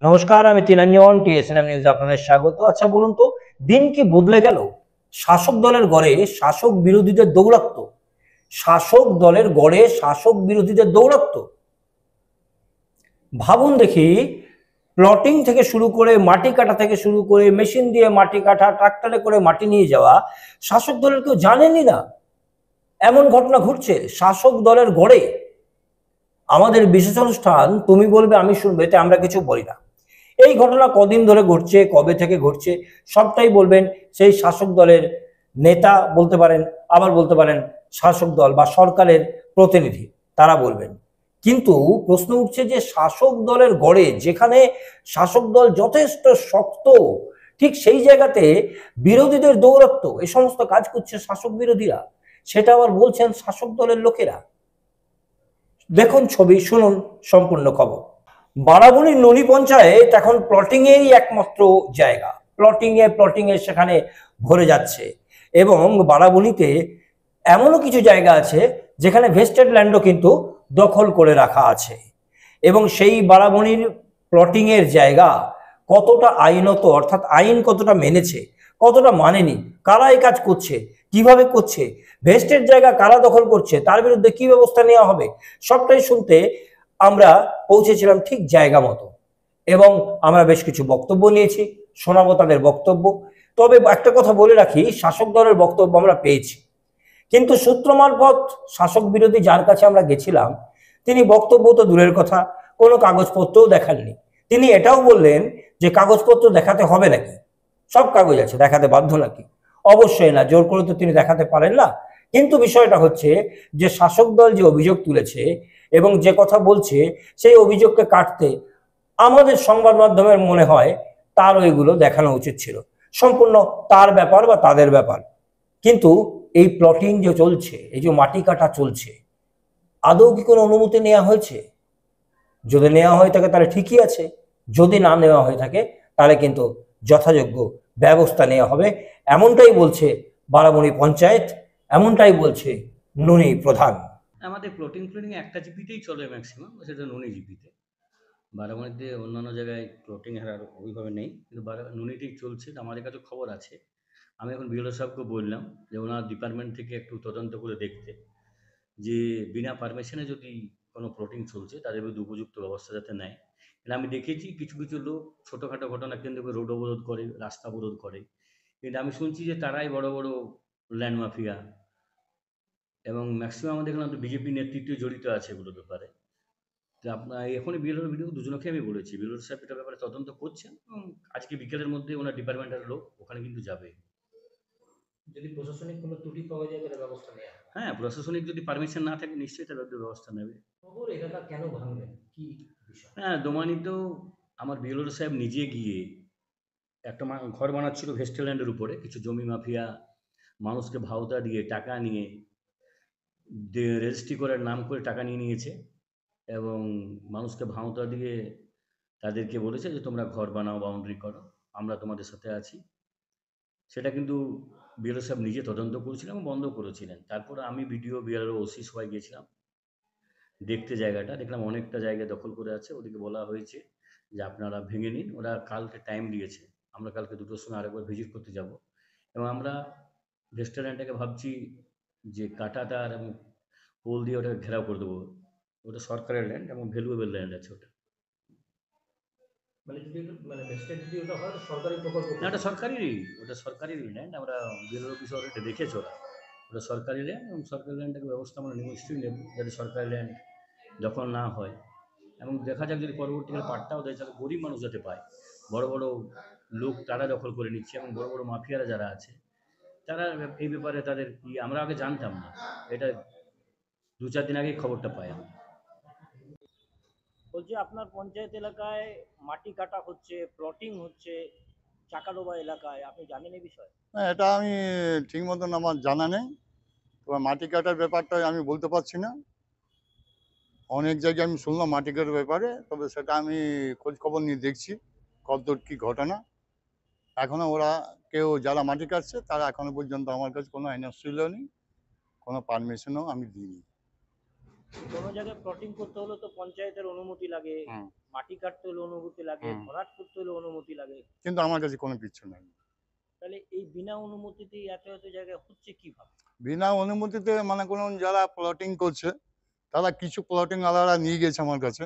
নমস্কার, আমি তিলাঞ্জন TSNM news আপনাদের স্বাগত। আচ্ছা বলুন তো, দিন কি বদলে গেল? শাসক দলের গড়ে শাসক বিরোধীদের দৌরাত্ম্য, শাসক দলের গড়ে শাসক বিরোধীদের দৌরাত্ম্য। ভাবুন দেখি, প্লটিং থেকে শুরু করে মাটি কাটা থেকে শুরু করে মেশিন দিয়ে মাটি কাটা, ট্রাক্টরে করে মাটি নিয়ে যাওয়া, শাসক দলের কেউ জানেনই না এমন ঘটনা ঘটছে শাসক দলের গড়ে। আমাদের বিশেষ অনুষ্ঠান তুমি বলবে আমি শুনবে, এতে আমরা কিছু বলি না। এই ঘটনা কদিন ধরে ঘটছে, কবে থেকে ঘটছে, সবটাই বলবেন সেই শাসক দলের নেতা বলতে পারেন, আবার বলতে পারেন শাসক দল বা সরকারের প্রতিনিধি, তারা বলবেন। কিন্তু প্রশ্ন উঠছে যে শাসক দলের গড়ে যেখানে শাসক দল যথেষ্ট শক্ত, ঠিক সেই জায়গাতে বিরোধীদের দৌরাত্ম্য, এই সমস্ত কাজ করছে শাসক বিরোধীরা, সেটা আবার বলছেন শাসক দলের লোকেরা। দেখুন ছবি, শুনুন সম্পূর্ণ খবর। বারাবণীর ননী পঞ্চায়েত এখন প্লটিং এরই একমাত্র জায়গা। প্লটিং এ সেখানে ভরে যাচ্ছে। এবং বারাবণীতে এমনও কিছু জায়গা আছে যেখানে ভেস্টেড ল্যান্ডও কিন্তু দখল করে রাখা আছে। এবং সেই বারাবণীর প্লটিং এর জায়গা কতটা আইনত, অর্থাৎ আইন কতটা মেনেছে, কতটা মানেনি, কারা এই কাজ করছে, কিভাবে করছে, ভেস্টেড জায়গা কারা দখল করছে, তার বিরুদ্ধে কি ব্যবস্থা নেওয়া হবে, সবটাই শুনতে আমরা পৌঁছেছিলাম ঠিক জায়গা মতো। এবং আমরা বেশ কিছু বক্তব্য নিয়েছি, শোনাবো তাদের বক্তব্য। তবে একটা কথা বলে রাখি, শাসক দলের বক্তব্য আমরা পেয়েছি, কিন্তু সূত্র মারফত শাসক বিরোধী যার কাছে আমরা গেছিলাম, তিনি বক্তব্য তো দূরের কথা, কোনো কাগজপত্রও দেখাননি। তিনি এটাও বললেন যে কাগজপত্র দেখাতে হবে নাকি, সব কাগজ আছে, দেখাতে বাধ্য নাকি? অবশ্যই না, জোর করে তো তিনি দেখাতে পারেন না। কিন্তু বিষয়টা হচ্ছে যে শাসক দল যে অভিযোগ তুলেছে এবং যে কথা বলছে, সেই অভিযোগকে কাটতে আমাদের সংবাদ মাধ্যমের মনে হয় তার ওইগুলো দেখানো উচিত ছিল। সম্পূর্ণ তার ব্যাপার বা তাদের ব্যাপার। কিন্তু এই প্লটিং যে চলছে, এই যে মাটি কাটা চলছে, আদৌ কি কোনো অনুমতি নেওয়া হয়েছে? যদি নেওয়া হয়ে থাকে তাহলে ঠিকই আছে, যদি না নেওয়া হয়ে থাকে তাহলে কিন্তু যথাযোগ্য ব্যবস্থা নেওয়া হবে, এমনটাই বলছে বারাবণী পঞ্চায়েত, এমনটাই বলছে ননী প্রধান। আমাদের প্লটিং একটা জিপিতেই চলে ম্যাক্সিমাম, সেটা ননী জিপিতে। বারাবণীতে অন্যান্য জায়গায় প্লটিং আর ওইভাবে নেই, কিন্তু ননীতেই চলছে। আমাদের কাছে খবর আছে। আমি এখন বিএলও সাহেবকে বললাম যে ওনার ডিপার্টমেন্ট থেকে একটু তদন্ত করে দেখতে, যে বিনা পারমিশনে যদি কোনো প্লটিং চলছে তাদের বিরুদ্ধে উপযুক্ত ব্যবস্থা যাতে নেয়। কিন্তু আমি দেখেছি কিছু কিছু লোক ছোটোখাটো ঘটনা কেন্দ্র করে রোড অবরোধ করে, রাস্তা অবরোধ করে, কিন্তু আমি শুনছি যে তারাই বড় বড় ল্যান্ড মাফিয়া, এবং ম্যাক্সিমাম আমাদের এখানে তো বিজেপি নেতৃত্ব জড়িত আছে এগুলোর ব্যাপারে। তো আপনার এখনই বিএলওর ভিডিও দুজনকে আমি বলেছি, বিএলওর সাহেব এটার ব্যাপারে তদন্ত করছেন এবং আজকে বিকেলের মধ্যে ওনার ডিপার্টমেন্টের লোক ওখানে কিন্তু যাবে। যদি প্রশাসনিক কোনো ত্রুটি পাওয়া যায় তাহলে ব্যবস্থা নেওয়া হবে। হ্যাঁ, প্রশাসনিক যদি পারমিশন না থাকে নিশ্চয়ই তার বিরুদ্ধে ব্যবস্থা নেবে। খবর এলাকা কেন ভাঙবেন, কি বিষয়? হ্যাঁ, দোমানিতেও আমার বিএলওর সাহেব নিজে গিয়ে একটা ঘর বানাচ্ছিল ভেস্টেল্যান্ডের উপরে, কিছু জমি মাফিয়া মানুষকে ভাওতা দিয়ে টাকা নিয়ে রেজিস্ট্রি করার নাম করে টাকা নিয়ে নিয়েছে, এবং মানুষকে ভাওতা দিয়ে তাদেরকে বলেছে যে তোমরা ঘর বানাও, বাউন্ডারি করো, আমরা তোমাদের সাথে আছি। সেটা কিন্তু বিএলও সাহেব নিজে তদন্ত করেছিলেন এবং বন্ধ করেছিলেন। তারপরে আমি বিডিও, বিএলও, ওসি সবাই গিয়েছিলাম দেখতে জায়গাটা, দেখলাম অনেকটা জায়গা দখল করে আছে। ওদেরকে বলা হয়েছে যে আপনারা ভেঙে নিন, ওরা কালকে টাইম দিয়েছে। আমরা কালকে 2টোর সময় আরেকবার ভিজিট করতে যাব, এবং আমরা রেস্টুরেন্টটাকে ভাবছি যে কাঁটাতার এবং পোল দিয়ে ওটাকে ঘেরাও করে দেবো। ওটা সরকারের ল্যান্ড এবং ভ্যালুয়েবল ল্যান্ড আছে ওটা। মানে যদি মানে ভেস্টেড যদি ওটা হয় সরকারি প্রকল্প? না, ওটা সরকারি ল্যান্ড। আমরা বিএলও অফিসে অলরেডি দেখেছি, ওটা সরকারি ল্যান্ড, এবং সরকারি ল্যান্ডটাকে ব্যবস্থা আমরা নিশ্চয়ই নেব যাতে সরকারি ল্যান্ড দখল না হয়। এবং দেখা যাক যদি পরবর্তীকালে পাট্টাও দেয় তাহলে গরিব মানুষ যাতে পায়। বড় বড় লোক তারা দখল করে নিচ্ছে, এবং বড় বড় মাফিয়ারা যারা আছে তারা এই ব্যাপারে তাদের কি, আমরা আগে জানতাম না, এটা 2-4 দিন আগেই খবরটা পাই আমি। বলছি আপনার পঞ্চায়েত এলাকায় মাটি কাটা হচ্ছে, প্লটিং হচ্ছে চাকাডোবা এলাকায়, আপনি জানেন এই বিষয়ে? না, এটা আমি ঠিক মতন আমার জানা নেই। তবে মাটি কাটার ব্যাপারটা আমি বলতে পারছি না। অনেক জায়গায় আমি শুনলাম মাটি কাটার ব্যাপারে, তবে সেটা আমি খোঁজ খবর নিয়ে দেখছি কতদূর কী ঘটনা। এখনও ওরা কেউ যারা মাটি কাটছে তারা এখনো পর্যন্ত আমার কাছে কোনো এনওসি নেই, কোনো পারমিশনও আমি দিইনি। কোনো জায়গায় প্লটিং করতে হলে তো পঞ্চায়েতের অনুমতি লাগে, হুম। মাটি কাটতে হলে অনুমতি লাগে, হুম। ভরাট করতে হলে অনুমতি লাগে। কিন্তু আমার কাছে কোনো কিছু নেই। তাহলে এই বিনা অনুমতিতে এত জায়গায় হচ্ছে কিভাবে? বিনা অনুমতিতে মানে কোনো যারা প্লটিং করছে তারা কিছু প্লটিং আলাদা নিয়ে গেছে আমার কাছে,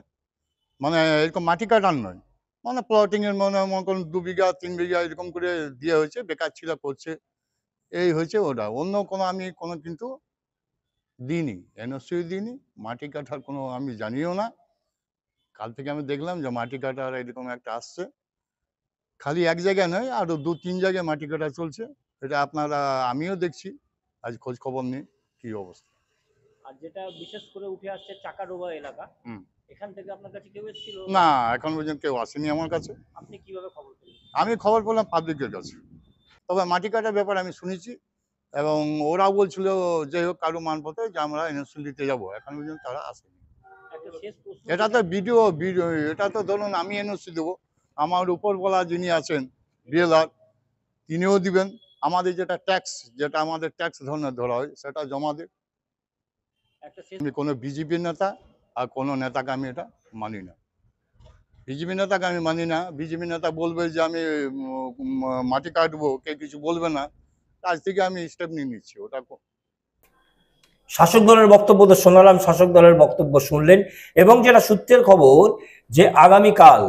মানে এরকম মাটি কাটার নয়, মানে প্লটিং এর মনে করুন 2 বিঘা 3 বিঘা এরকম করে দিয়ে হয়েছে, বেকার ছিল করছে, এই হয়েছে ওটা। অন্য কোনো আমি কোনো কিন্তু দিইনি, এনওসি দিইনি, মাটি কাটার কোনো আমি জানিও না। কাল থেকে আমি দেখলাম যে মাটি কাটার এরকম একটা আসছে, খালি এক জায়গায় নয়, আরো 2-3 জায়গায় মাটি কাটা চলছে। এটা আপনারা আমিও দেখছি, আজ খোঁজ খবর নেই কি অবস্থা। আর যেটা বিশেষ করে উঠে আসছে চাকাডোবা এলাকা, হুম। এখান থেকে আপনার কাছে কেউ এসেছিল? না, এখন পর্যন্ত কেউ আসেনি আমার কাছে। আপনি কিভাবে খবর পেলেন? আমি খবর পেলাম পাবলিকের কাছে। তবে মাটি কাটার ব্যাপারে আমি শুনেছি এবং ওরাও বলছিল যাই হোক কারো মারফতে যে আমরা এনওসি দিতে যাবো, এখন পর্যন্ত তারা আসেনি। একটা শেষ প্রশ্ন, এটা তো ভিডিও, এটা তো ধরুন আমি এনওসি দেবো, আমার উপরওয়ালা যিনি আছেন ডিএলআর তিনিও দিবেন, আমাদের যেটা ট্যাক্স, যেটা আমাদের ট্যাক্স ধরনের ধরা হয় সেটা জমা দেব। একটা শেষ আমি কোনো বিজেপি নেতা আর কোনো নেতাকে আমি এটা মানি না। বিজেপি নেতাকে আমি মানি না। বিজেপি নেতা বলবে যে আমি মাটি কাটবো, কে কিছু বলবে না, আজ থেকে আমি স্টেপ নিয়ে নিচ্ছি ওটা। শাসক দলের বক্তব্য তো শোনালাম, শাসক দলের বক্তব্য শুনলেন, এবং যেটা সূত্রের খবর যে আগামীকাল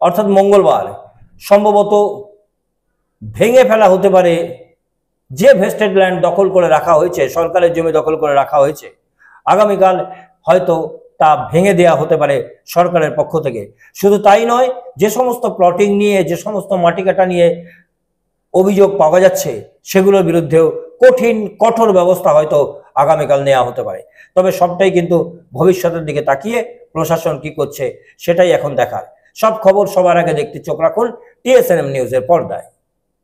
অর্থাৎ মঙ্গলবার সম্ভবত ভেঙে ফেলা হতে পারে যে ভেস্টেড ল্যান্ড দখল করে রাখা হয়েছে, সরকারের জমি দখল করে রাখা হয়েছে, আগামীকাল হয়তো তা ভেঙে দেয়া হতে পারে সরকারের পক্ষ থেকে। শুধু তাই নয়, যে সমস্ত প্লটিং নিয়ে, যে সমস্ত মাটি কাটা নিয়ে অভিযোগ পাওয়া যাচ্ছে সেগুলোর বিরুদ্ধেও কঠোর ব্যবস্থা হয়তো আগামীকাল নেওয়া হতে পারে। তবে সবটাই কিন্তু ভবিষ্যতের দিকে তাকিয়ে প্রশাসন কি করছে সেটাই এখন দেখার। সব খবর সবার আগে দেখতে চোখ রাখুন TSNM নিউজের পর্দায়।